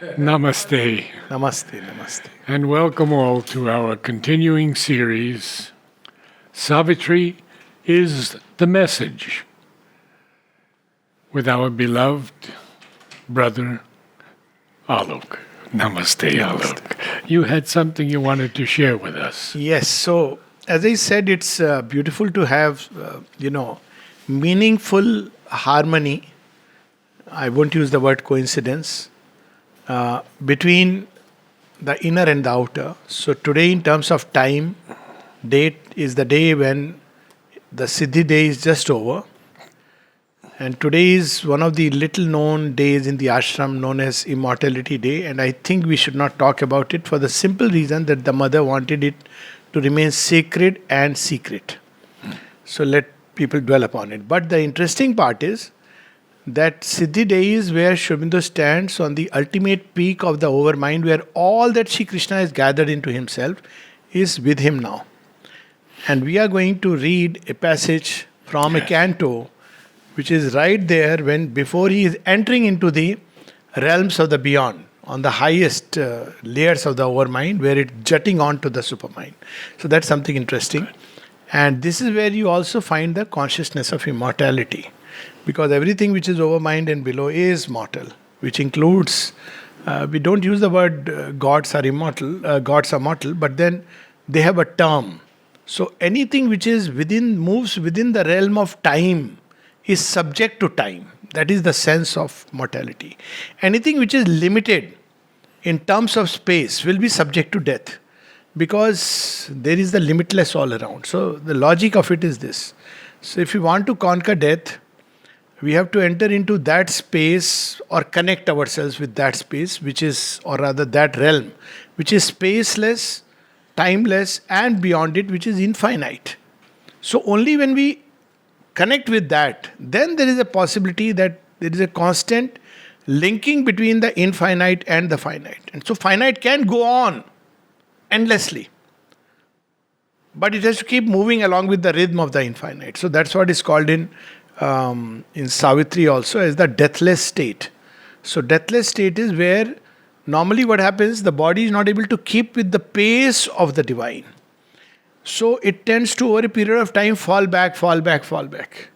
Namaste, Namaste, namaste. and welcome all to our continuing series, Savitri is the Message, with our beloved brother Alok. Namaste, Alok. You had something you wanted to share with us. Yes, so as I said, it's beautiful to have, meaningful harmony. I won't use the word coincidence between the inner and the outer. So today, in terms of time, date is the day when the Siddhi day is just over. And today is one of the little known days in the ashram known as Immortality Day. And I think we should not talk about it for the simple reason that the mother wanted it to remain sacred and secret. So let people dwell upon it. But the interesting part is that Siddhi Day is where Sri Aurobindo stands on the ultimate peak of the overmind, where all that Sri Krishna has gathered into himself is with him now. And we are going to read a passage from a canto which is right there when before he is entering into the realms of the beyond, on the highest layers of the overmind, where it's jutting onto the supermind. So that's something interesting. And this is where you also find the consciousness of immortality. Because everything which is over mind and below is mortal, which includes, we don't use the word gods are immortal, gods are mortal, but then they have a term. So anything which is within, moves within the realm of time is subject to time. That is the sense of mortality. Anything which is limited in terms of space will be subject to death, because there is the limitless all around. So the logic of it is this. So if you want to conquer death, we have to enter into that space or connect ourselves with that space, which is, or rather that realm, which is spaceless, timeless, and beyond it, which is infinite. So only when we connect with that, then there is a possibility that there is a constant linking between the infinite and the finite. And so finite can go on endlessly, but it has to keep moving along with the rhythm of the infinite. So that's what is called in Savitri also as the deathless state. So deathless state is where normally what happens, the body is not able to keep with the pace of the divine. So it tends to over a period of time fall back, fall back, fall back.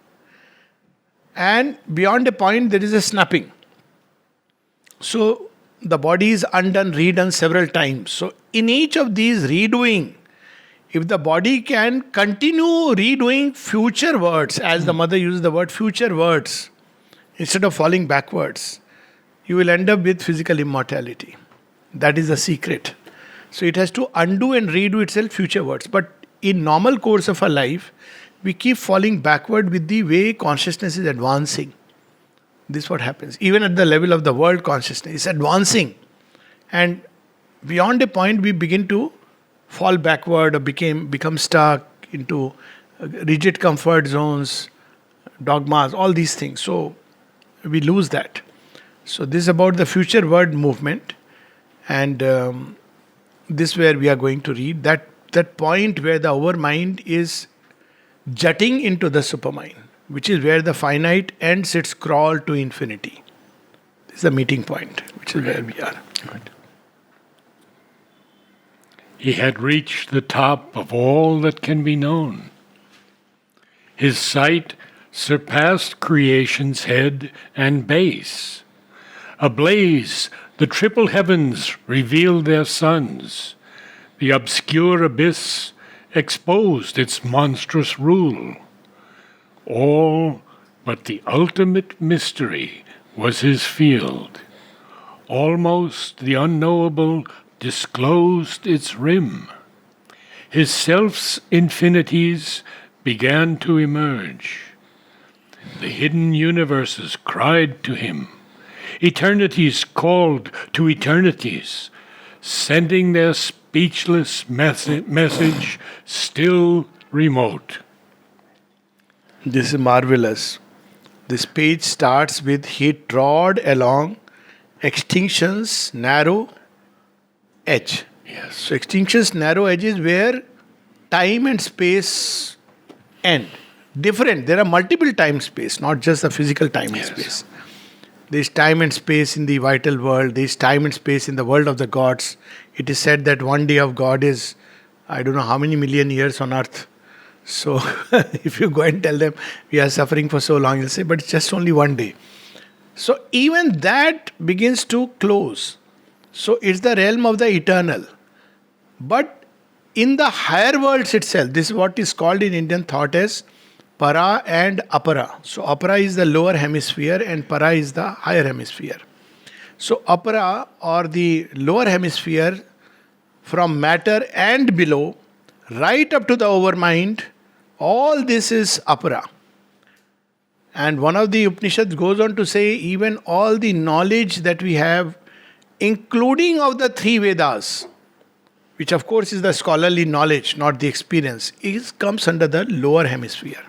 And beyond a point there is a snapping. So the body is undone, redone several times. So in each of these redoing, if the body can continue redoing future words, as the mother uses the word future words, instead of falling backwards, you will end up with physical immortality. That is the secret. So it has to undo and redo itself future words. But in normal course of our life, we keep falling backward with the way consciousness is advancing. This is what happens. Even at the level of the world consciousness, it's advancing. And beyond a point, we begin to fall backward or become stuck into rigid comfort zones, dogmas, all these things. So we lose that. So this is about the future word movement, and this is where we are going to read that point where the overmind is jutting into the supermind, which is where the finite ends its crawl to infinity. This is the meeting point, which is where we are. Good. He had reached the top of all that can be known. His sight surpassed creation's head and base. Ablaze, the triple heavens revealed their suns. The obscure abyss exposed its monstrous rule. All but the ultimate mystery was his field. Almost the unknowable disclosed its rim. His self's infinities began to emerge. The hidden universes cried to him. Eternities called to eternities, sending their speechless message still remote. This is marvelous. This page starts with he trod along extinction's narrow edge. Yes. So extinction's narrow edge is where time and space end. Different. There are multiple time space, not just the physical time and Yes. space. There is time and space in the vital world. There is time and space in the world of the gods. It is said that one day of God is, I don't know how many million years on earth. So if you go and tell them we are suffering for so long, they'll say, but it's just only one day. So even that begins to close. So it's the realm of the eternal. But in the higher worlds itself, this is what is called in Indian thought as para and apara. So apara is the lower hemisphere and para is the higher hemisphere. So apara, or the lower hemisphere, from matter and below, right up to the overmind, all this is apara. And one of the Upanishads goes on to say, even all the knowledge that we have, including of the three Vedas, which of course is the scholarly knowledge, not the experience, comes under the lower hemisphere.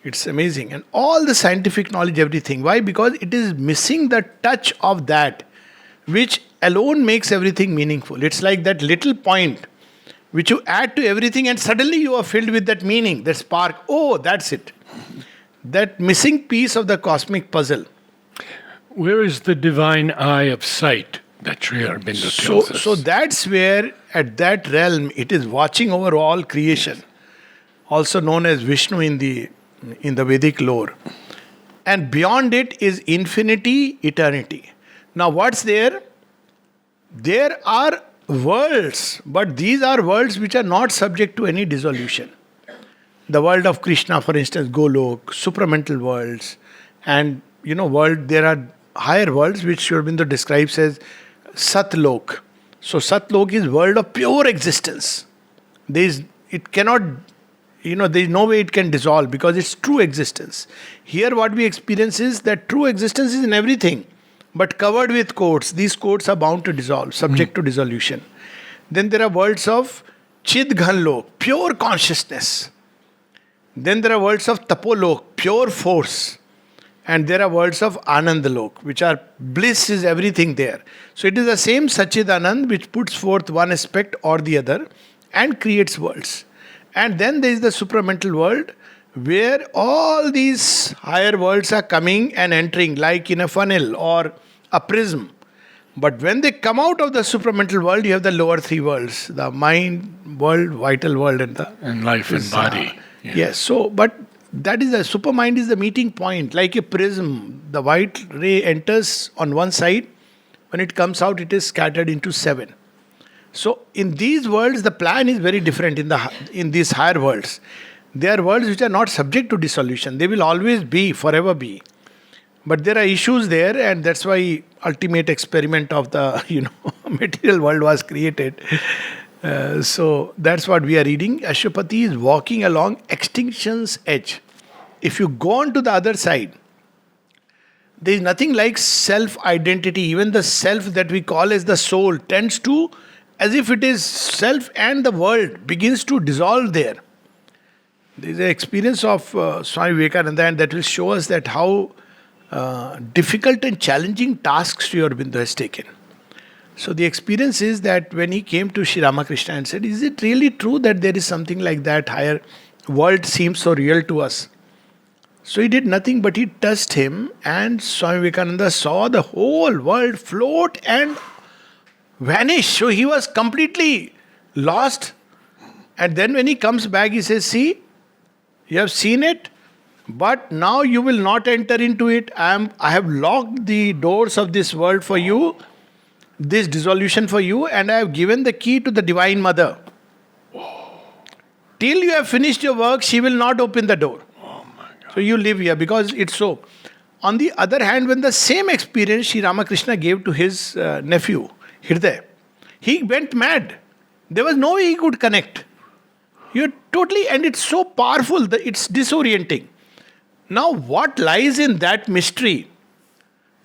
It's amazing. And all the scientific knowledge, everything. Why? Because it is missing the touch of that which alone makes everything meaningful. It's like that little point which you add to everything and suddenly you are filled with that meaning, that spark. Oh, that's it. That missing piece of the cosmic puzzle. Where is the divine eye of sight that Sri Aurobindo tells us? So that's where, at that realm, it is watching over all creation, also known as Vishnu in the Vedic lore. And beyond it is infinity, eternity. Now what's there? There are worlds, but these are worlds which are not subject to any dissolution. The world of Krishna, for instance, Golok, supramental worlds, and there are higher worlds which Sri Aurobindo describes as Satlok. So Satlok is world of pure existence. There is no way it can dissolve because it's true existence. Here what we experience is that true existence is in everything, but covered with codes. These codes are bound to dissolve, subject to dissolution. Then there are worlds of Chidghanlok, pure consciousness. Then there are worlds of Tapolok, pure force. And there are worlds of Anandalok, which are bliss is everything there. So it is the same Sachidanand which puts forth one aspect or the other and creates worlds. And then there is the supramental world where all these higher worlds are coming and entering like in a funnel or a prism. But when they come out of the supramental world, you have the lower three worlds, the mind world, vital world, and life and body. Yes, so, but that is the supermind is the meeting point, like a prism. The white ray enters on one side, when it comes out, it is scattered into 7. So, in these worlds, the plan is very different in these higher worlds. They are worlds which are not subject to dissolution. They will always be, forever be. But there are issues there, and that's why ultimate experiment of the material world was created. So that's what we are reading. Ashwapati is walking along extinction's edge. If you go on to the other side, there is nothing like self-identity. Even the self that we call as the soul tends to, as if it is self and the world, begins to dissolve there. There is an experience of Swami Vivekananda, and that will show us that how difficult and challenging tasks Sri Aurobindo has taken. So the experience is that when he came to Sri Ramakrishna and said, is it really true that there is something like that higher world seems so real to us? So he did nothing but he touched him, and Swami Vivekananda saw the whole world float and vanish. So he was completely lost. And then when he comes back, he says, see, you have seen it, but now you will not enter into it. I have locked the doors of this world for you, this dissolution for you, and I have given the key to the Divine Mother. Till you have finished your work, she will not open the door. Oh my God. So you live here because it's so. On the other hand, when the same experience Sri Ramakrishna gave to his nephew, Hriday, he went mad. There was no way he could connect. You're totally, and it's so powerful that it's disorienting. Now, what lies in that mystery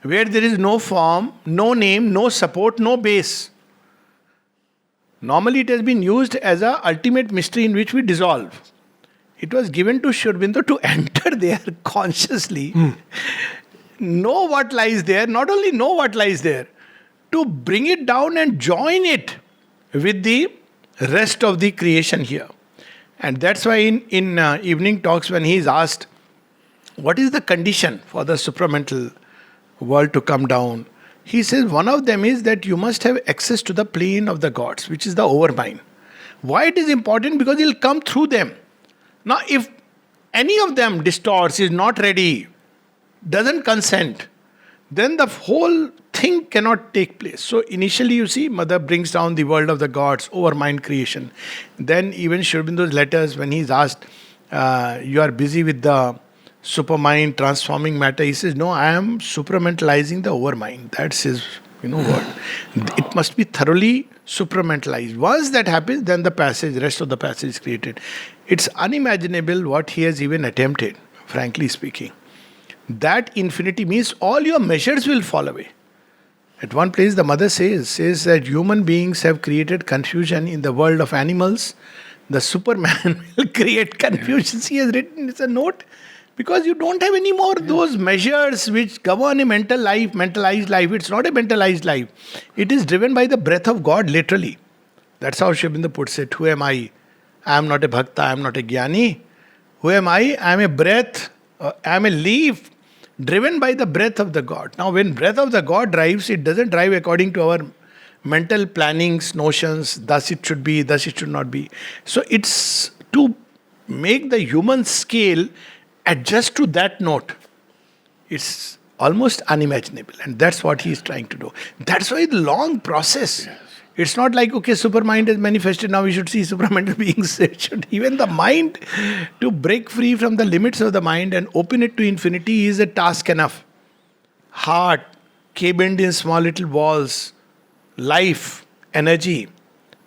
where there is no form, no name, no support, no base? Normally, it has been used as an ultimate mystery in which we dissolve. It was given to Sri Aurobindo to enter there consciously, know what lies there, not only know what lies there, to bring it down and join it with the rest of the creation here. And that's why in evening talks, when he is asked, what is the condition for the supramental world to come down. He says one of them is that you must have access to the plane of the gods, which is the overmind. Why it is important? Because he'll come through them. Now, if any of them distorts, is not ready, doesn't consent, then the whole thing cannot take place. So initially, you see, Mother brings down the world of the gods, overmind creation. Then even Sri Aurobindo's letters, when he's asked, you are busy with the supermind transforming matter, he says, no, I am supramentalizing the overmind. That's his word. It must be thoroughly supramentalized. Once that happens, then the rest of the passage is created. It's unimaginable what he has even attempted, frankly speaking. That infinity means all your measures will fall away. At one place, the mother says that human beings have created confusion in the world of animals. The Superman will create confusion. He has written, it's a note, because you don't have any more those measures which govern a mentalized life. It's not a mentalized life. It is driven by the breath of God, literally. That's how Sri Aurobindo puts it. Who am I? I am not a bhakta, I am not a jnani. Who am I? I am a breath, I am a leaf driven by the breath of the God. Now, when breath of the God drives, it doesn't drive according to our mental plannings, notions, thus it should be, thus it should not be. So it's to make the human scale adjust to that note. It's almost unimaginable, and that's what he is trying to do. That's why the long process. Yes. It's not like, okay, supermind is manifested, now we should see supramental beings. It should, even the mind, to break free from the limits of the mind and open it to infinity is a task enough. Heart, cabined in small little walls, life, energy,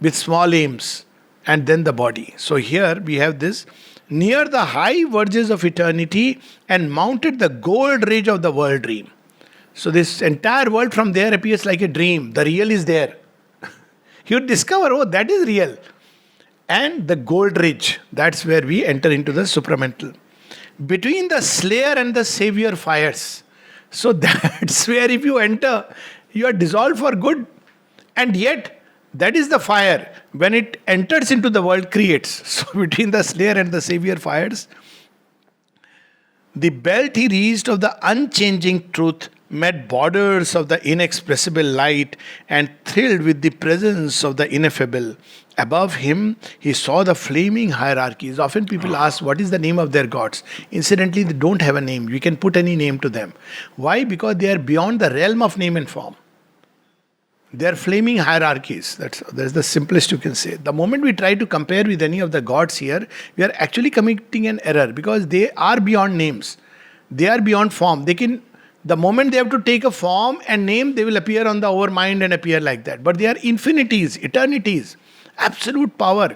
with small aims, and then the body. So here we have this, near the high verges of eternity and mounted the gold ridge of the world dream. So this entire world from there appears like a dream. The real is there. You discover, oh, that is real. And the gold ridge, that's where we enter into the supramental. Between the slayer and the savior fires. So that's where if you enter, you are dissolved for good. And yet, that is the fire. When it enters into the world, creates. So between the slayer and the savior fires, the belt he reached of the unchanging truth met borders of the inexpressible light and thrilled with the presence of the ineffable. Above him, he saw the flaming hierarchies. Often people ask, what is the name of their gods? Incidentally, they don't have a name. We can put any name to them. Why? Because they are beyond the realm of name and form. They are flaming hierarchies. That's the simplest you can say. The moment we try to compare with any of the gods here, we are actually committing an error because they are beyond names. They are beyond form. The moment they have to take a form and name, they will appear on the overmind and appear like that. But they are infinities, eternities, absolute power.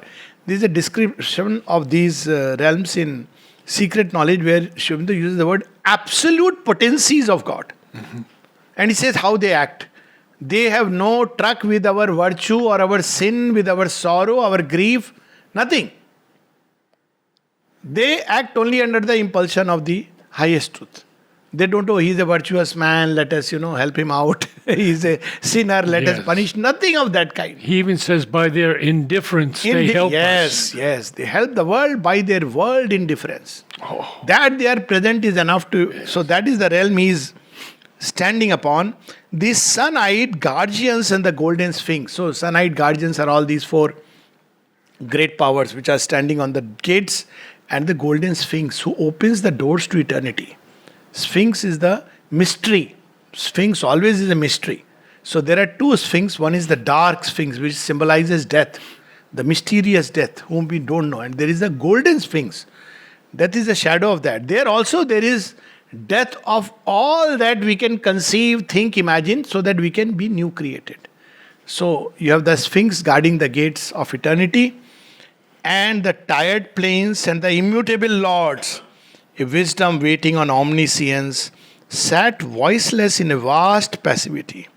There is a description of these realms in Secret Knowledge where Sri Aurobindo uses the word absolute potencies of God. Mm-hmm. And he says how they act. They have no truck with our virtue or our sin, with our sorrow, our grief, nothing. They act only under the impulsion of the highest truth. They don't know he's a virtuous man, let us, help him out. He's a sinner, let us punish. Nothing of that kind. He even says by their indifference, they help us. Yes. They help the world by their world indifference. Oh. That they are present is enough to... Yes. So that is the realm he is standing upon. The sun-eyed guardians and the golden sphinx. So sun-eyed guardians are all these four great powers which are standing on the gates, and the golden sphinx who opens the doors to eternity. Sphinx is the mystery. Sphinx always is a mystery. So there are two sphinx. One is the dark sphinx, which symbolizes death, the mysterious death, whom we don't know. And there is the golden sphinx. That is the shadow of that. There also there is death of all that we can conceive, think, imagine, so that we can be new created. So you have the sphinx guarding the gates of eternity, and the tired plains and the immutable lords, a wisdom waiting on omniscience, sat voiceless in a vast passivity.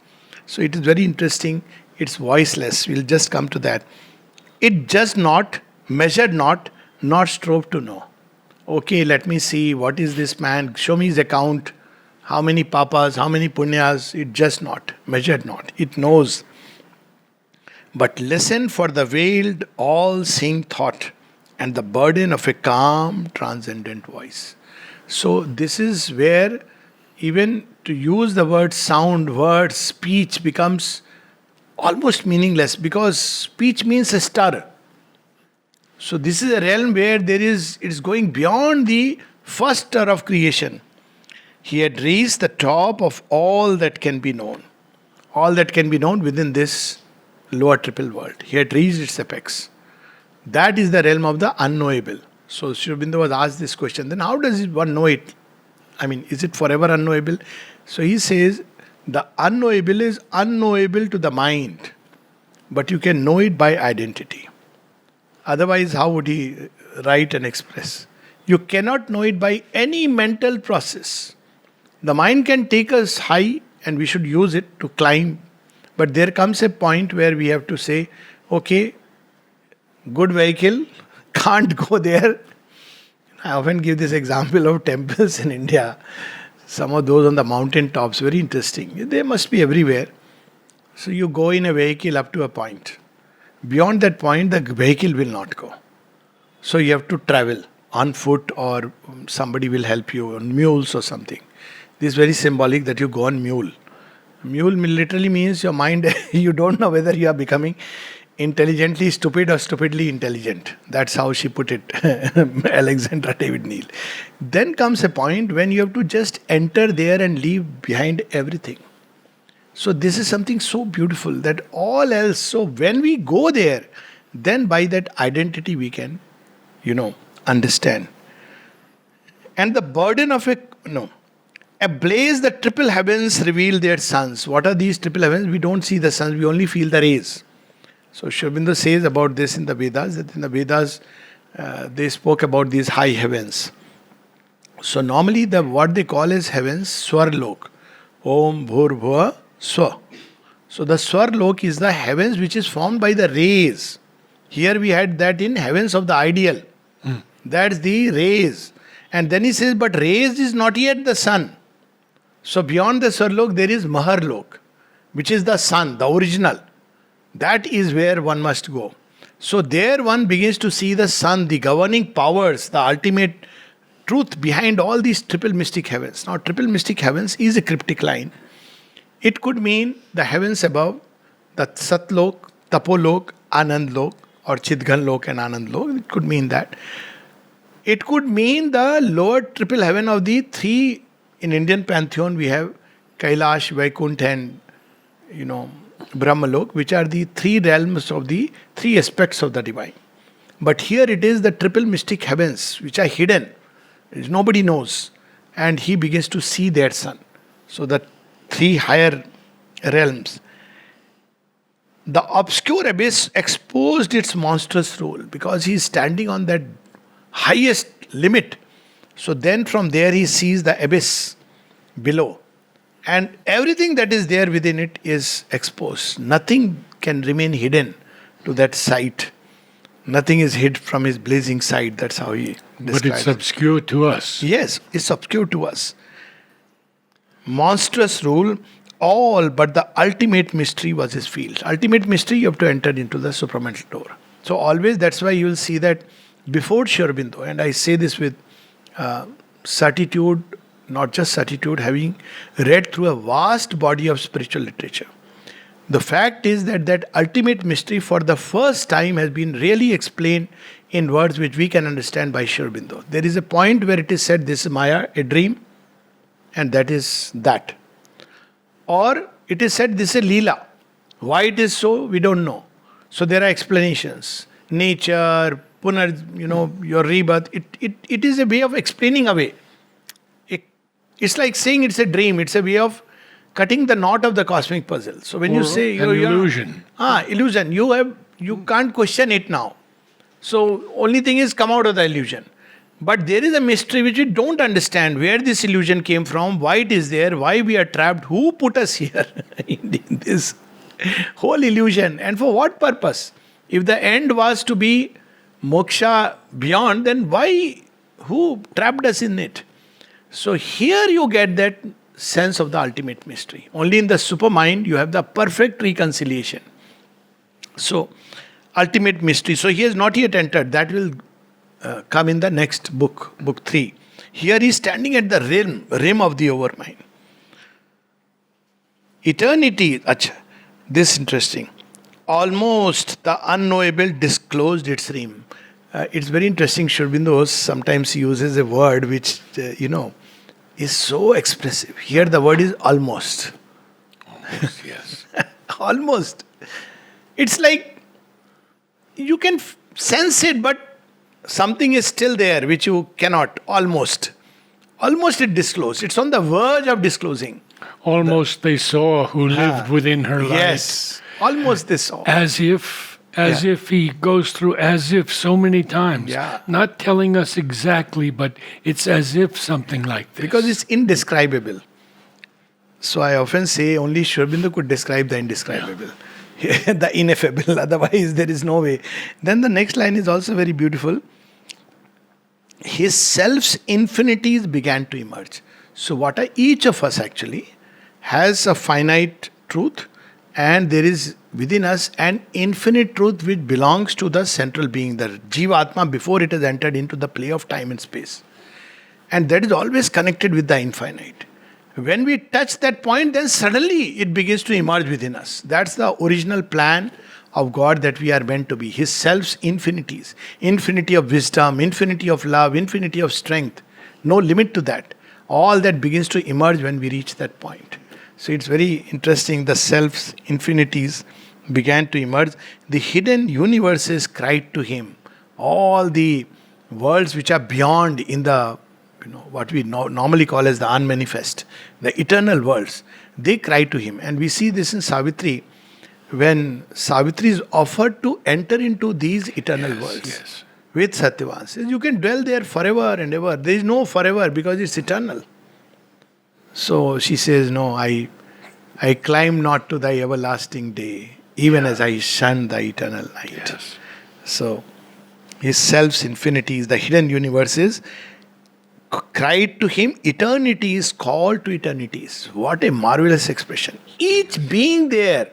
So it is very interesting. It's voiceless. We'll just come to that. It just not, measured not, nor strove to know. Okay, let me see. What is this man? Show me his account. How many papas, how many punyas? It just not, measured not. It knows. But listen for the veiled, all-seeing thought and the burden of a calm, transcendent voice. So this is where even to use the word sound, word, speech becomes almost meaningless because speech means a stir. So this is a realm where it's going beyond the first stir of creation. He had reached the top of all that can be known. All that can be known within this lower triple world. He had reached its apex. That is the realm of the unknowable. So Sri Aurobindo was asked this question, then how does one know it? I mean, is it forever unknowable? So he says, the unknowable is unknowable to the mind, but you can know it by identity. Otherwise, how would he write and express? You cannot know it by any mental process. The mind can take us high and we should use it to climb. But there comes a point where we have to say, okay, good vehicle, can't go there. I often give this example of temples in India. Some of those on the mountain tops, very interesting. They must be everywhere. So you go in a vehicle up to a point. Beyond that point, the vehicle will not go. So you have to travel on foot or somebody will help you on mules or something. This is very symbolic that you go on mule. Mule literally means your mind, you don't know whether you are becoming intelligently stupid or stupidly intelligent. That's how she put it, Alexandra David Neal. Then comes a point when you have to just enter there and leave behind everything. So this is something so beautiful that all else, so when we go there, then by that identity we can, understand. And the burden of ablaze the triple heavens reveal their suns. What are these triple heavens? We don't see the suns, we only feel the rays. So Sri Aurobindo says about this in the Vedas, that in the Vedas they spoke about these high heavens. So normally what they call as heavens, Swarlok. Om Bhur Bhuva Swa. So the Swarlok is the heavens which is formed by the rays. Here we had that in heavens of the ideal. That's the rays. And then he says, but rays is not yet the sun. So beyond the Swarlok there is Maharlok, which is the sun, the original. That is where one must go. So there one begins to see the sun, the governing powers, the ultimate truth behind all these triple mystic heavens. Now triple mystic heavens is a cryptic line. It could mean the heavens above, the Satlok, Tapolok, Anandlok, or Chidganlok and Anandlok. It could mean that. It could mean the lower triple heaven of the three. In Indian pantheon we have Kailash, Vaikuntha and Brahmalok, which are the three realms of the three aspects of the divine. But here it is the triple mystic heavens which are hidden. Nobody knows. And he begins to see their sun. So the three higher realms. The obscure abyss exposed its monstrous role because he is standing on that highest limit. So then from there he sees the abyss below. And everything that is there within it is exposed. Nothing can remain hidden to that sight. Nothing is hid from his blazing sight. That's how he describes. But it's obscure to us. Yes, it's obscure to us. Monstrous rule, all but the ultimate mystery was his field. Ultimate mystery, you have to enter into the supramental door. So always, that's why you will see that before Sri Aurobindo, and I say this with certitude, not just certitude, having read through a vast body of spiritual literature. The fact is that ultimate mystery for the first time has been really explained in words which we can understand by Sri Aurobindo. There is a point where it is said, this is Maya, a dream, and that is that. Or it is said, this is Leela. Why it is so, we don't know. So there are explanations. Nature, your rebirth. It is a way of explaining away. It's like saying it's a dream. It's a way of cutting the knot of the cosmic puzzle. So when you say an illusion. Illusion. You can't question it now. So only thing is come out of the illusion. But there is a mystery which we don't understand. Where this illusion came from, why it is there, why we are trapped, who put us here in this whole illusion, and for what purpose? If the end was to be moksha beyond, then who trapped us in it? So here you get that sense of the ultimate mystery. Only in the supermind you have the perfect reconciliation. So, ultimate mystery. So he has not yet entered. That will come in the next book, book 3. Here he is standing at the rim of the overmind. Eternity, acha, this is interesting. Almost the unknowable disclosed its rim. It's very interesting. Sri Aurobindo sometimes uses a word which, is so expressive. Here the word is almost. Almost, yes. Almost. It's like you can sense it, but something is still there which you cannot. Almost. Almost it disclosed. It's on the verge of disclosing. Almost they saw who lived within her light. Yes. Almost they saw. As if he goes through as if so many times. Yeah. Not telling us exactly, but it's as if something like this. Because it's indescribable. So I often say only Sri Aurobindo could describe the indescribable. The ineffable. Otherwise there is no way. Then the next line is also very beautiful. His self's infinities began to emerge. So what are each of us actually has a finite truth, and there is within us an infinite truth which belongs to the central being, the Jivatma, before it has entered into the play of time and space. And that is always connected with the infinite. When we touch that point, then suddenly it begins to emerge within us. That's the original plan of God that we are meant to be. His self's infinities. Infinity of wisdom, infinity of love, infinity of strength. No limit to that. All that begins to emerge when we reach that point. So it's very interesting. The self's infinities began to emerge. The hidden universes cried to him. All the worlds which are beyond in the, what we normally call as the unmanifest, the eternal worlds, they cry to him. And we see this in Savitri, when Savitri is offered to enter into these eternal worlds. Yes. With Satyavan. Says you can dwell there forever and ever. There is no forever because it's eternal. So she says, no, I climb not to thy everlasting day, even as I shun the eternal night. Yes. So his self's infinities, the hidden universes, cried to him, eternities called to eternities. What a marvelous expression. Each being there,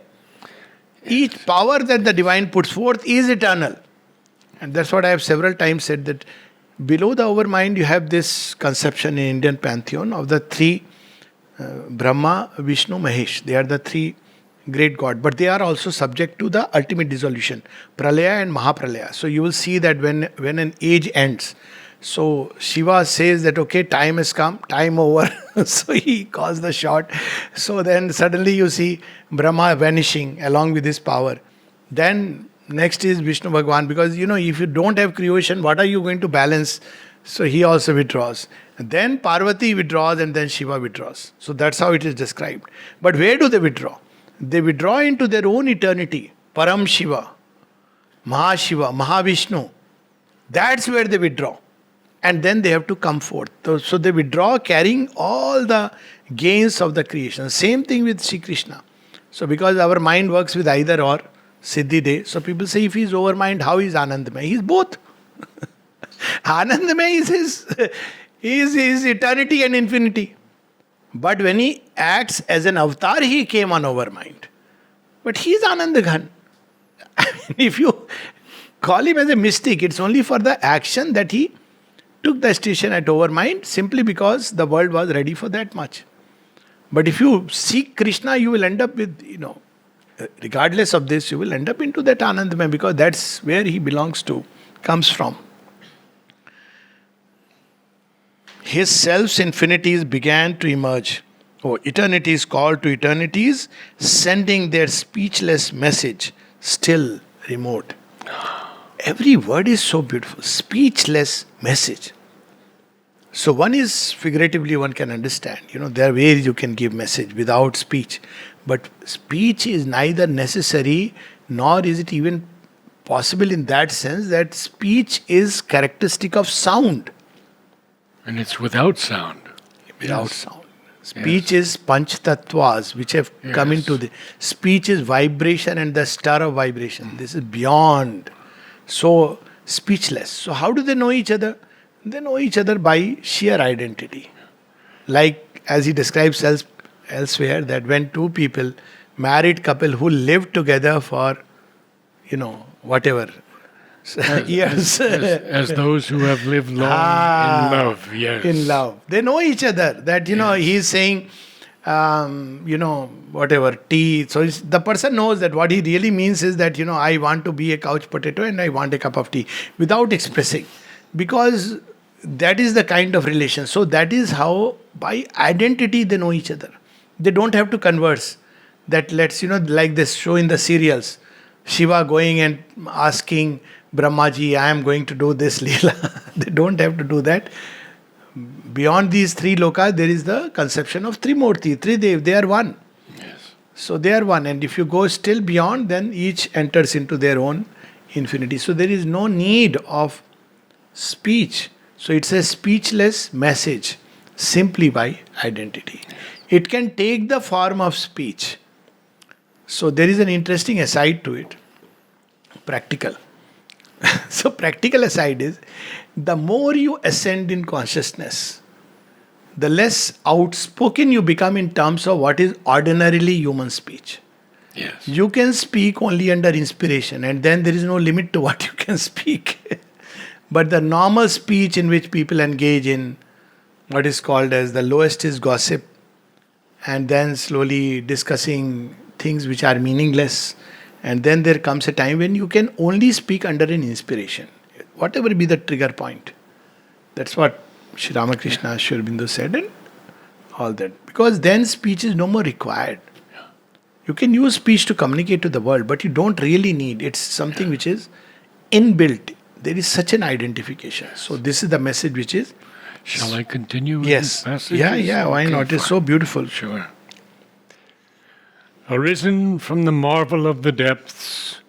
each power that the divine puts forth is eternal. And that's what I have several times said, that below the overmind you have this conception in Indian pantheon of the three Brahma, Vishnu, Mahesh. They are the three great gods. But they are also subject to the ultimate dissolution, Pralaya and Mahapralaya. So you will see that when an age ends, so Shiva says that, okay, time has come, time over. So he calls the shot. So then suddenly you see Brahma vanishing along with his power. Then next is Vishnu Bhagwan, because if you don't have creation, what are you going to balance? So he also withdraws. And then Parvati withdraws and then Shiva withdraws. So that's how it is described. But where do they withdraw? They withdraw into their own eternity. Param Shiva, Mahashiva, Mahavishnu. That's where they withdraw. And then they have to come forth. So they withdraw carrying all the gains of the creation. Same thing with Sri Krishna. So because our mind works with either or, Siddhi Day. So people say, if he is overmind, how is Anandamay? He is both. Anandamay is his eternity and infinity. But when he acts as an avatar, he came on overmind. But he is Anandaghan. If you call him as a mystic, it's only for the action that he took the station at overmind, simply because the world was ready for that much. But if you seek Krishna, you will end up with, regardless of this, you will end up into that Anandamay, because that's where he belongs to, comes from. His self's infinities began to emerge. Oh, eternities called to eternities, sending their speechless message, still remote. Every word is so beautiful. Speechless message. So one is figuratively one can understand. There are ways you can give message without speech. But speech is neither necessary nor is it even possible in that sense that speech is characteristic of sound. And it's without sound. Without sound. Speech is panch tattvas which have come into the... Speech is vibration and the star of vibration. This is beyond. So, speechless. So how do they know each other? They know each other by sheer identity. Like as he describes elsewhere, that when two people, married couple who live together for, whatever, Years. As those who have lived long in love, yes. In love. They know each other. That, he's saying, whatever, tea. So the person knows that what he really means is that, I want to be a couch potato and I want a cup of tea without expressing. Because that is the kind of relation. So that is how, by identity, they know each other. They don't have to converse. That lets, like this show in the serials, Shiva going and asking Brahmaji, I am going to do this Leela. They don't have to do that. Beyond these three lokas, there is the conception of Trimurti, Tridev, they are one. Yes. So they are one. And if you go still beyond, then each enters into their own infinity. So there is no need of speech. So it's a speechless message, simply by identity. It can take the form of speech. So there is an interesting aside to it. Practical. So practical aside is, the more you ascend in consciousness, the less outspoken you become in terms of what is ordinarily human speech. Yes. You can speak only under inspiration, and then there is no limit to what you can speak. But the normal speech in which people engage in what is called as the lowest is gossip, and then slowly discussing things which are meaningless, and then there comes a time when you can only speak under an inspiration, whatever be the trigger point. That's what Sri Ramakrishna, Sri Aurobindo said, and all that. Because then speech is no more required. You can use speech to communicate to the world, but you don't really need. It's something which is inbuilt. There is such an identification. So this is the message which is... Shall I continue with Yes. this passage? Yeah, why Okay, not? It's fine. so beautiful. Sure. Arisen from the marvel of the depths,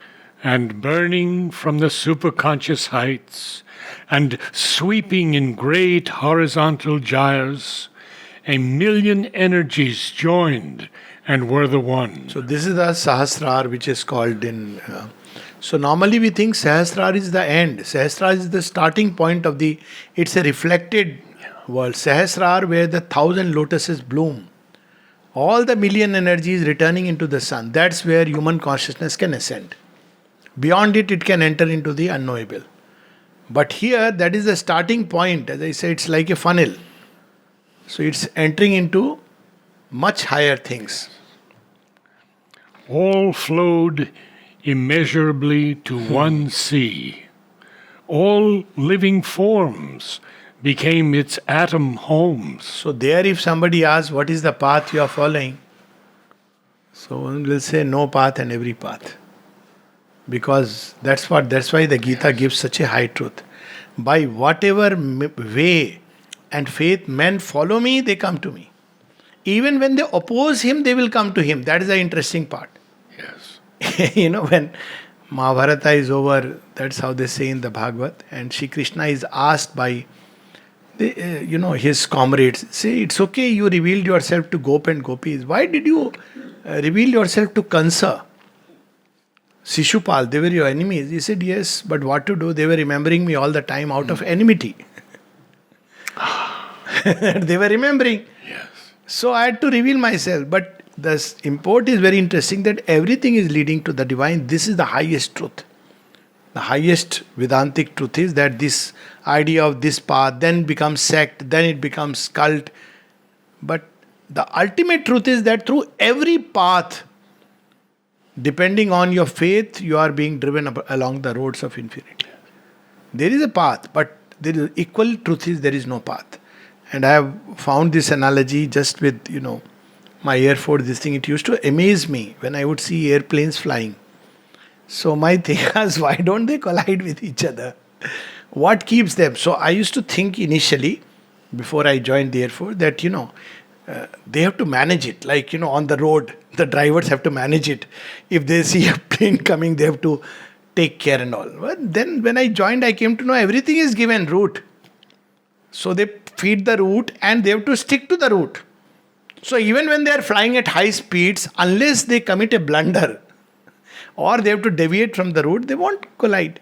and burning from the superconscious heights, and sweeping in great horizontal gyres, a million energies joined and were the one. So this is the Sahasrar which is called in... so normally we think Sahasrar is the end. Sahasrar is the starting point of the... It's a reflected world. Sahasrar, where the 1,000 lotuses bloom. All the million energies returning into the sun. That's where human consciousness can ascend. Beyond it, it can enter into the unknowable. But here, that is the starting point. As I say, it's like a funnel. So it's entering into much higher things. All flowed immeasurably to one sea. All living forms became its atom homes. So there, if somebody asks, what is the path you are following? So one will say, no path and every path. Because that's why the Gita gives such a high truth. By whatever way and faith men follow me, they come to me. Even when they oppose him, they will come to him. That is the interesting part. Yes. When Mahabharata is over, that's how they say in the Bhagavad, and Shri Krishna is asked by his comrades, say, it's okay, you revealed yourself to Gop and Gopis. Why did you reveal yourself to Kansa? Shishupal, they were your enemies. He said, yes, but what to do? They were remembering me all the time out of enmity. They were remembering. Yes. So I had to reveal myself. But the import is very interesting, that everything is leading to the divine. This is the highest truth. The highest Vedantic truth is that this idea of this path then becomes sect, then it becomes cult. But the ultimate truth is that through every path, depending on your faith, you are being driven along the roads of infinity. There is a path, but there is equal truth is there is no path. And I have found this analogy just with, my Air Force, this thing. It used to amaze me when I would see airplanes flying. So my thing was, why don't they collide with each other? What keeps them? So I used to think initially, before I joined the Air Force, that, they have to manage it. Like, on the road, the drivers have to manage it. If they see a plane coming, they have to take care and all. But then when I joined, I came to know everything is given route. So they feed the route and they have to stick to the route. So even when they are flying at high speeds, unless they commit a blunder or they have to deviate from the route, they won't collide.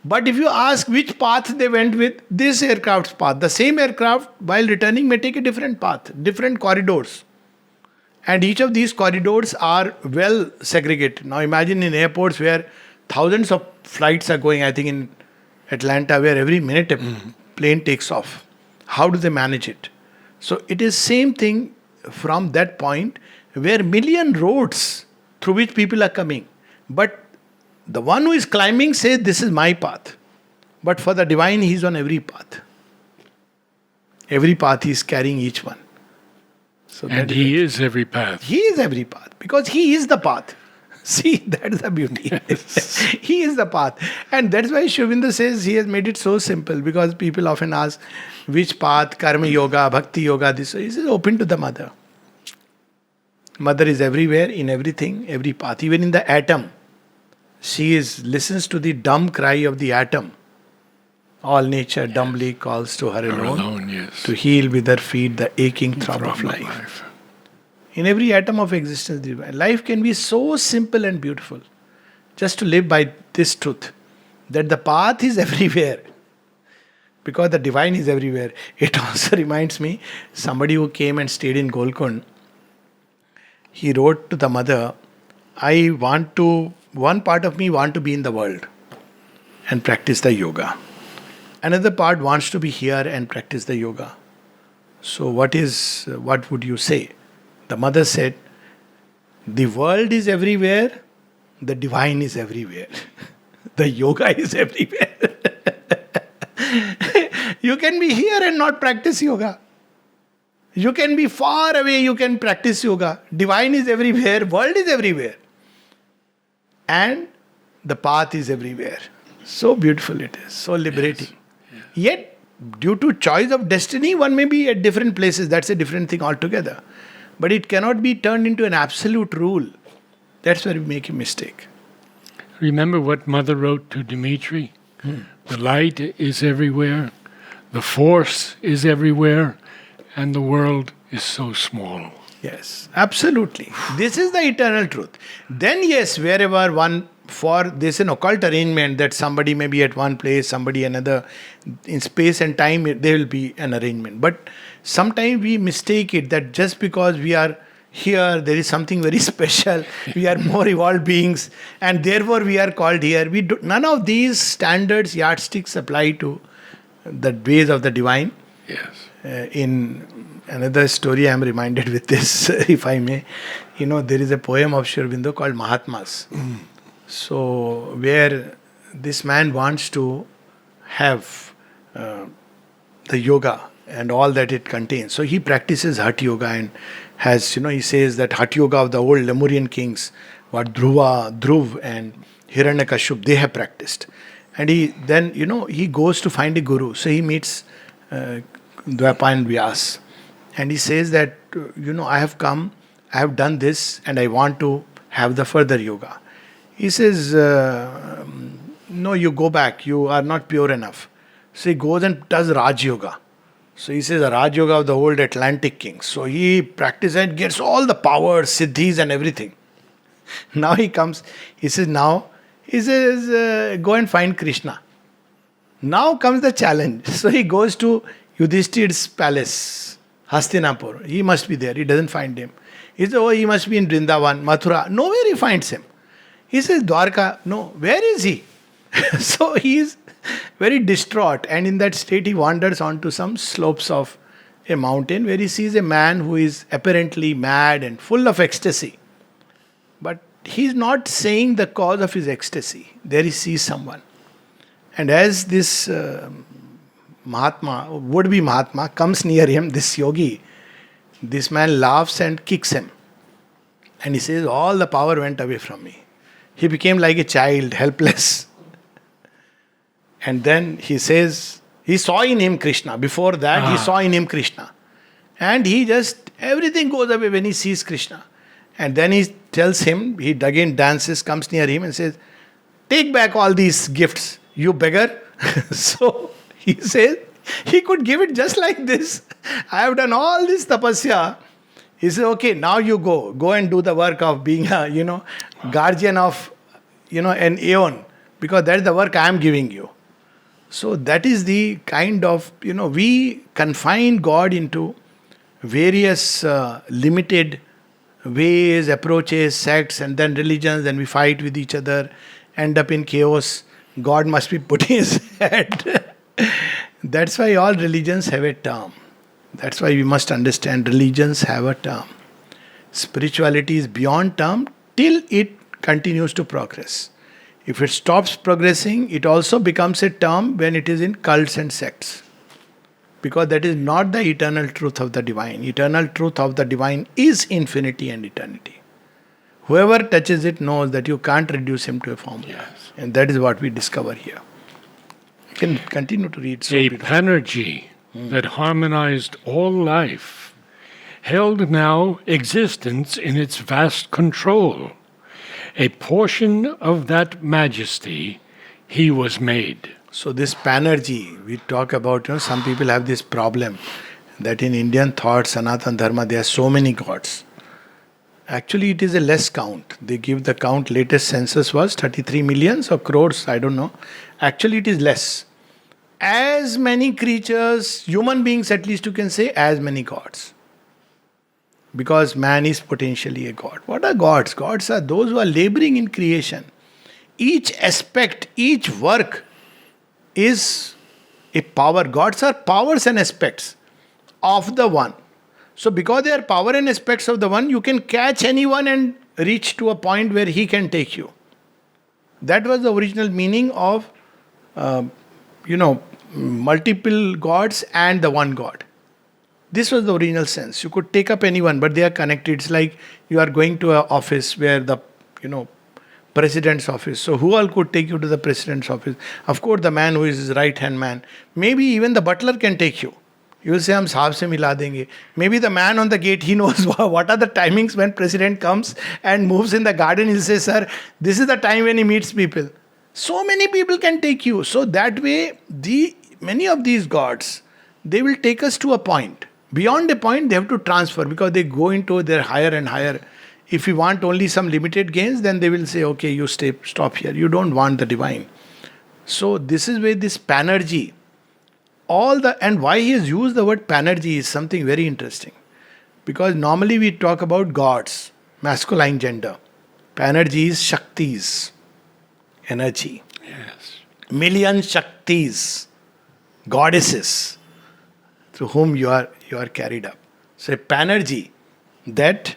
But if you ask which path they went with, this aircraft's path, the same aircraft while returning may take a different path, different corridors. And each of these corridors are well segregated. Now imagine in airports where thousands of flights are going, I think, in Atlanta, where every minute a plane takes off. How do they manage it? So it is same thing from that point where million roads through which people are coming. But the one who is climbing says, this is my path. But for the divine, he is on every path. Every path he is carrying each one. So And he is every path. he is every path because he is the path. See, that is the beauty. He is the path. And that's why Sri Aurobindo says he has made it so simple, because people often ask which path, karma yoga, bhakti yoga, this. He says open to the mother. Mother is everywhere, in everything, every path, even in the atom. She listens to the dumb cry of the atom. All nature dumbly calls to her alone, Yes. to heal with her feet the aching throb of life. In every atom of existence, divine. Life can be so simple and beautiful. Just to live by this truth, that the path is everywhere. Because the divine is everywhere. It also reminds me, somebody who came and stayed in Golkund, he wrote to the mother, one part of me want to be in the world and practice the yoga. Another part wants to be here and practice the yoga. So what would you say? The mother said, the world is everywhere, the divine is everywhere. The yoga is everywhere. You can be here and not practice yoga. You can be far away, you can practice yoga. Divine is everywhere, world is everywhere. And the path is everywhere. So beautiful it is, so liberating. Yes. Yet, due to choice of destiny, one may be at different places. That's a different thing altogether. But it cannot be turned into an absolute rule. That's where we make a mistake. Remember what Mother wrote to Dimitri? The light is everywhere, the force is everywhere, and the world is so small. Yes, absolutely. This is the eternal truth. Then yes, wherever there's an occult arrangement that somebody may be at one place, somebody another, in space and time there will be an arrangement. But sometimes we mistake it that just because we are here, there is something very special, we are more evolved beings, and therefore we are called here. None of these standards, yardsticks apply to the ways of the divine. Yes. In another story, I am reminded with this, if I may. There is a poem of Sri Aurobindo called Mahatmas. So, where this man wants to have the yoga and all that it contains. So, he practices Hatha Yoga and has, he says that Hatha Yoga of the old Lemurian kings, what Dhruv and Hiranyakashipu, they have practiced. And he goes to find a guru. So, he meets Dwapa and Vyas. And he says that, I have come, I have done this, and I want to have the further yoga. He says, no, you go back, you are not pure enough. So he goes and does Raj Yoga. So he says, a Raj Yoga of the old Atlantic kings. So he practices and gets all the powers, siddhis and everything. Now he comes, he says, go and find Krishna. Now comes the challenge. So he goes to Yudhishthir's palace, Hastinapur. He must be there. He doesn't find him. He says, he must be in Vrindavan, Mathura. Nowhere he finds him. He says, Dwarka. No, where is he? So he is very distraught. And in that state, he wanders onto some slopes of a mountain where he sees a man who is apparently mad and full of ecstasy. But he is not saying the cause of his ecstasy. There he sees someone. And as this Mahatma, would-be Mahatma, comes near him, this yogi, this man laughs and kicks him. And he says, all the power went away from me. He became like a child, helpless. And then he says, he saw in him Krishna. Before that, he saw in him Krishna. And everything goes away when he sees Krishna. And then he tells him, he again dances, comes near him and says, take back all these gifts, you beggar. So he says, he could give it just like this. I have done all this tapasya. He says, okay, now you go. Go and do the work of being a, guardian of, an aeon. Because that's the work I am giving you. So that is the kind of, we confine God into various limited ways, approaches, sects, and then religions, and we fight with each other. end up in chaos, God must be putting his head. That's why all religions have a term. That's why we must understand religions have a term. Spirituality is beyond term till it continues to progress. If it stops progressing, it also becomes a term when it is in cults and sects. Because that is not the eternal truth of the divine. Eternal truth of the divine is infinity and eternity. Whoever touches it knows that you can't reduce him to a formula. Yes. And that is what we discover here. You can continue to read. So A beautiful. panergy that harmonized all life, held now existence in its vast control. A portion of that majesty he was made. So this panergy, we talk about, some people have this problem that in Indian thought, Sanatana Dharma, there are so many gods. Actually, it is a less count. They give the count, latest census was 33 millions or crores, I don't know. Actually, it is less. As many creatures, human beings at least you can say, as many gods. Because man is potentially a god. What are gods? Gods are those who are laboring in creation. Each aspect, each work is a power. Gods are powers and aspects of the one. So because they are power and aspects of the one, you can catch anyone and reach to a point where he can take you. That was the original meaning of, multiple gods and the one God. This was the original sense. You could take up anyone, but they are connected. It's like you are going to an office where the, president's office. So who all could take you to the president's office? Of course, the man who is his right-hand man. Maybe even the butler can take you. You will say, hum saab se mila denge. Maybe the man on the gate, he knows what are the timings when president comes and moves in the garden. He'll say, sir, this is the time when he meets people. So many people can take you. So that way, many of these gods, they will take us to a point. Beyond a point, they have to transfer because they go into their higher and higher. If you want only some limited gains, then they will say, okay, you stop here. You don't want the divine. So this is where this panergy, and why he has used the word panergy is something very interesting. Because normally we talk about gods, masculine gender. Panergy is Shaktis, energy. Yes. Million Shaktis, goddesses, through whom you are carried up. So a panergy that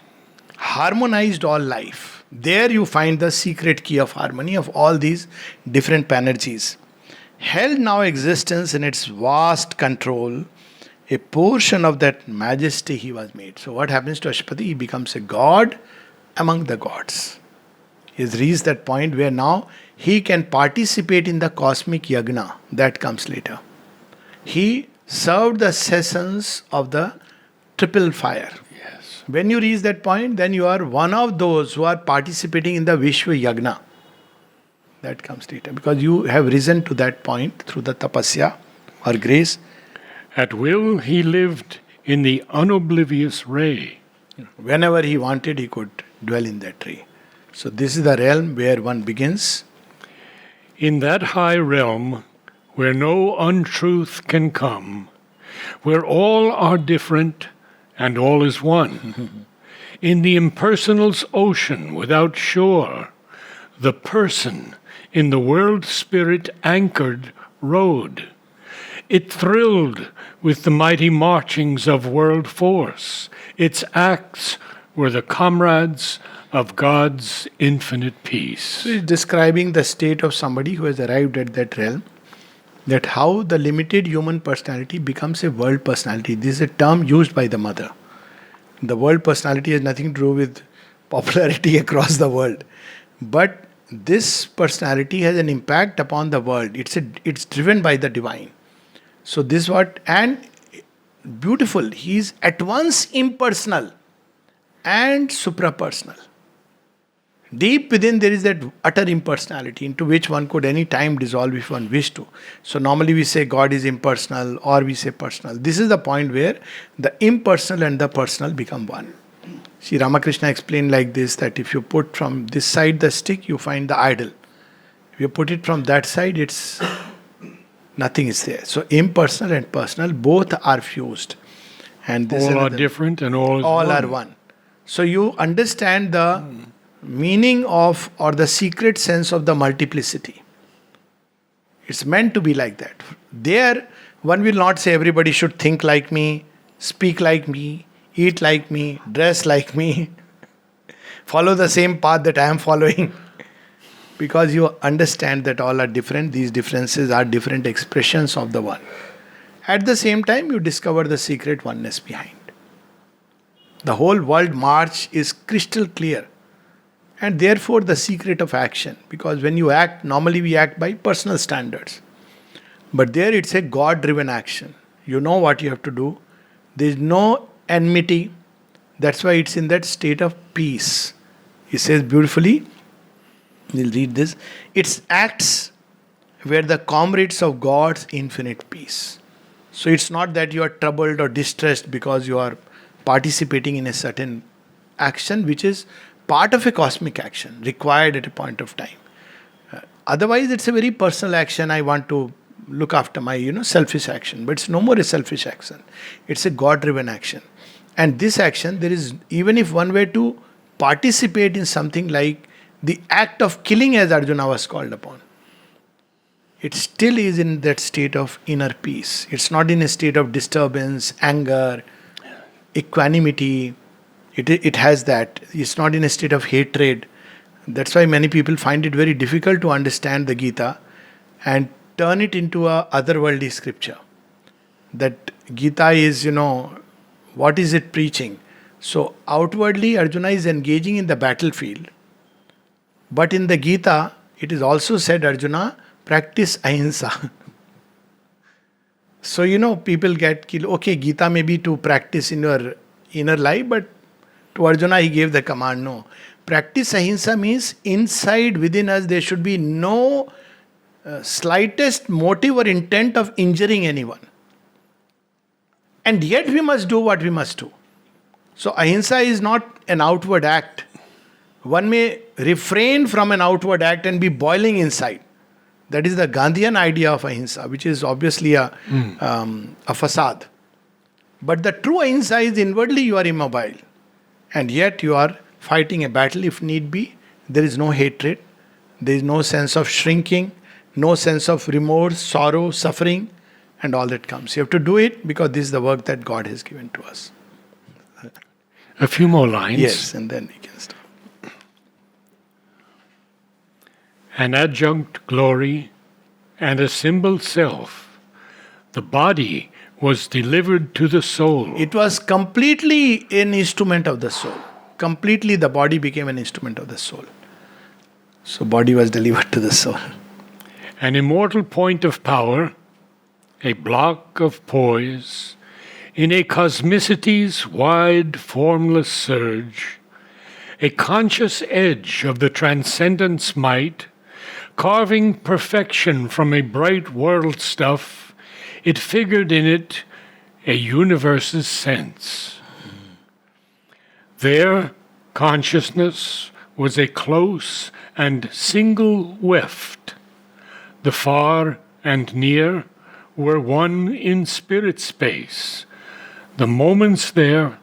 harmonized all life. There you find the secret key of harmony of all these different panergies. Held now existence in its vast control, a portion of that majesty he was made. So what happens to Ashwapati? He becomes a god among the gods. He has reached that point where now he can participate in the cosmic yagna. That comes later. He served the sessions of the triple fire. Yes. When you reach that point, then you are one of those who are participating in the Vishwa Yagna. That comes later. Because you have risen to that point through the tapasya or grace. At will he lived in the unoblivious ray. Whenever he wanted, he could dwell in that ray. So this is the realm where one begins. In that high realm where no untruth can come, where all are different and all is one. In the impersonal's ocean without shore, the person in the world spirit anchored rode. It thrilled with the mighty marchings of world force. Its acts were the comrades of God's infinite peace. So he's describing the state of somebody who has arrived at that realm. That how the limited human personality becomes a world personality. This is a term used by the mother. The world personality has nothing to do with popularity across the world. But this personality has an impact upon the world. It's driven by the divine. So this what, and beautiful, he is at once impersonal and suprapersonal. Deep within there is that utter impersonality into which one could any time dissolve if one wished to. So normally we say God is impersonal or we say personal. This is the point where the impersonal and the personal become one. See, Ramakrishna explained like this, that if you put from this side the stick, you find the idol. If you put it from that side, it's nothing is there. So impersonal and personal both are fused. And this all are different and all is all one. are one. So you understand the meaning of or the secret sense of the multiplicity. It's meant to be like that. There, one will not say everybody should think like me, speak like me, eat like me, dress like me, follow the same path that I am following. Because you understand that all are different, these differences are different expressions of the one. At the same time, you discover the secret oneness behind. The whole world march is crystal clear. And therefore the secret of action. Because when you act, normally we act by personal standards. But there it's a God-driven action. You know what you have to do. There is no enmity. That's why it's in that state of peace. He says beautifully, we'll read this. It's acts where the comrades of God's infinite peace. So it's not that you are troubled or distressed because you are participating in a certain action which is part of a cosmic action required at a point of time. Otherwise, it's a very personal action. I want to look after my, selfish action. But it's no more a selfish action. It's a God-driven action. And this action, there is, even if one were to participate in something like the act of killing as Arjuna was called upon, it still is in that state of inner peace. It's not in a state of disturbance, anger, equanimity. It has that. It's not in a state of hatred. That's why many people find it very difficult to understand the Gita and turn it into a otherworldly scripture. That Gita is, what is it preaching? So outwardly Arjuna is engaging in the battlefield. But in the Gita, it is also said, Arjuna, practice ahimsa. So, people get killed. Okay, Gita may be to practice in your inner life, but to Arjuna he gave the command, no. Practice ahimsa means inside within us there should be no slightest motive or intent of injuring anyone. And yet we must do what we must do. So ahimsa is not an outward act. One may refrain from an outward act and be boiling inside. That is the Gandhian idea of ahimsa, which is obviously a facade. But the true ahimsa is inwardly you are immobile. And yet you are fighting a battle if need be. There is no hatred. There is no sense of shrinking. No sense of remorse, sorrow, suffering, and all that comes. You have to do it because this is the work that God has given to us. A few more lines. Yes, and then we can start. An adjunct glory and a symbol self. The body was delivered to the soul. It was completely an instrument of the soul. Completely the body became an instrument of the soul. So body was delivered to the soul. An immortal point of power, a block of poise, in a cosmicity's wide formless surge, a conscious edge of the transcendent's might, carving perfection from a bright world stuff, it figured in it a universe's sense. There, consciousness was a close and single weft. The far and near were one in spirit space. The moments there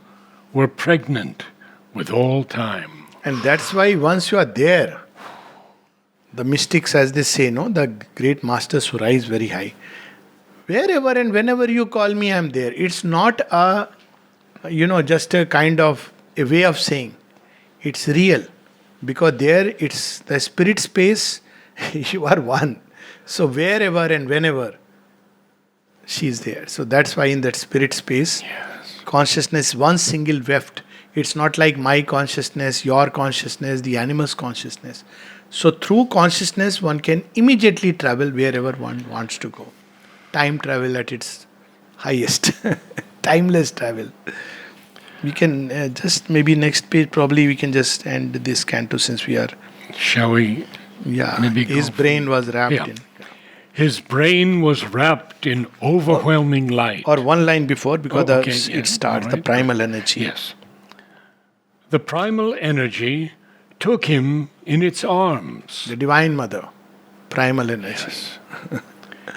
were pregnant with all time. And that's why once you are there, the mystics, as they say, the great masters who rise very high, wherever and whenever you call me, I am there. It's not a, just a kind of a way of saying. It's real. Because there it's the spirit space, you are one. So wherever and whenever, she is there. So that's why in that spirit space, consciousness, one single weft. It's not like my consciousness, your consciousness, the animal's consciousness. So through consciousness, one can immediately travel wherever one wants to go. Time travel at its highest. Timeless travel. We can just, maybe next page, probably we can just end this canto since we are... Shall we? Yeah, maybe his brain was wrapped in... His brain was wrapped in overwhelming light. Or one line before, because it starts, the primal energy. Yes. The primal energy took him in its arms. The Divine Mother, primal energy. Yes.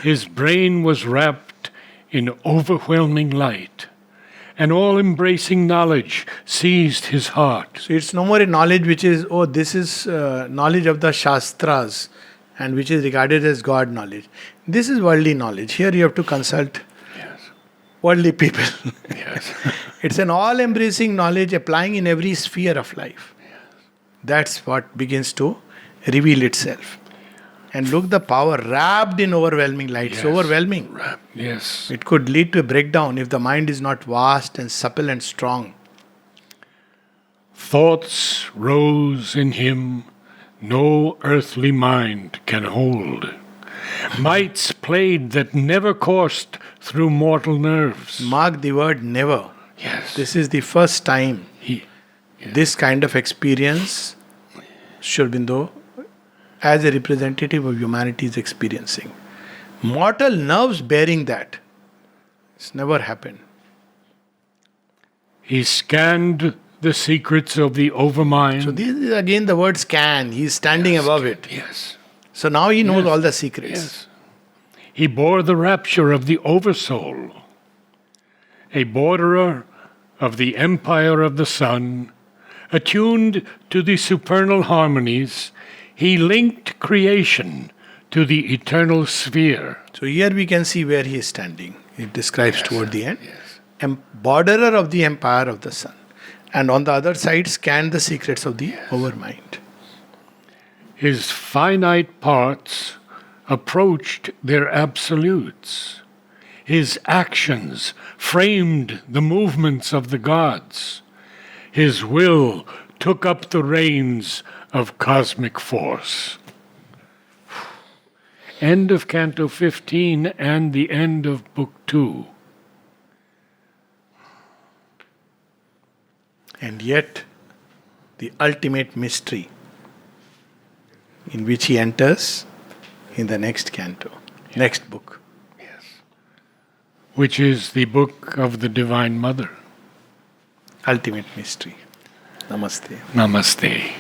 His brain was wrapped in overwhelming light, and all-embracing knowledge seized his heart. So it's no more a knowledge which is, oh, this is knowledge of the Shastras and which is regarded as God knowledge. This is worldly knowledge. Here you have to consult Yes. worldly people. Yes. It's an all-embracing knowledge applying in every sphere of life. That's what begins to reveal itself. And look, the power wrapped in overwhelming light. It's Yes. overwhelming. Yes. It could lead to a breakdown if the mind is not vast and supple and strong. Thoughts rose in him no earthly mind can hold. Mights played that never coursed through mortal nerves. Mark the word never. Yes. This is the first time He, this kind of experience, Shurbindo, as a representative of humanity, is experiencing. Mortal nerves bearing that. It's never happened. he scanned the secrets of the overmind. So this is again the word scan. He is standing above it. Yes. So now he knows Yes. all the secrets. Yes. He bore the rapture of the oversoul, a borderer of the empire of the sun, attuned to the supernal harmonies, he linked creation to the eternal sphere. So here we can see where he is standing. It describes toward the end. Yes. Borderer of the empire of the sun. And on the other side, scan the secrets of the overmind. His finite parts approached their absolutes. His actions framed the movements of the gods. His will took up the reins of cosmic force. End of Canto 15 and the end of Book 2. And yet, the ultimate mystery in which he enters in the next canto, next book. Yes. Which is the book of the Divine Mother. Ultimate mystery. Namaste. Namaste.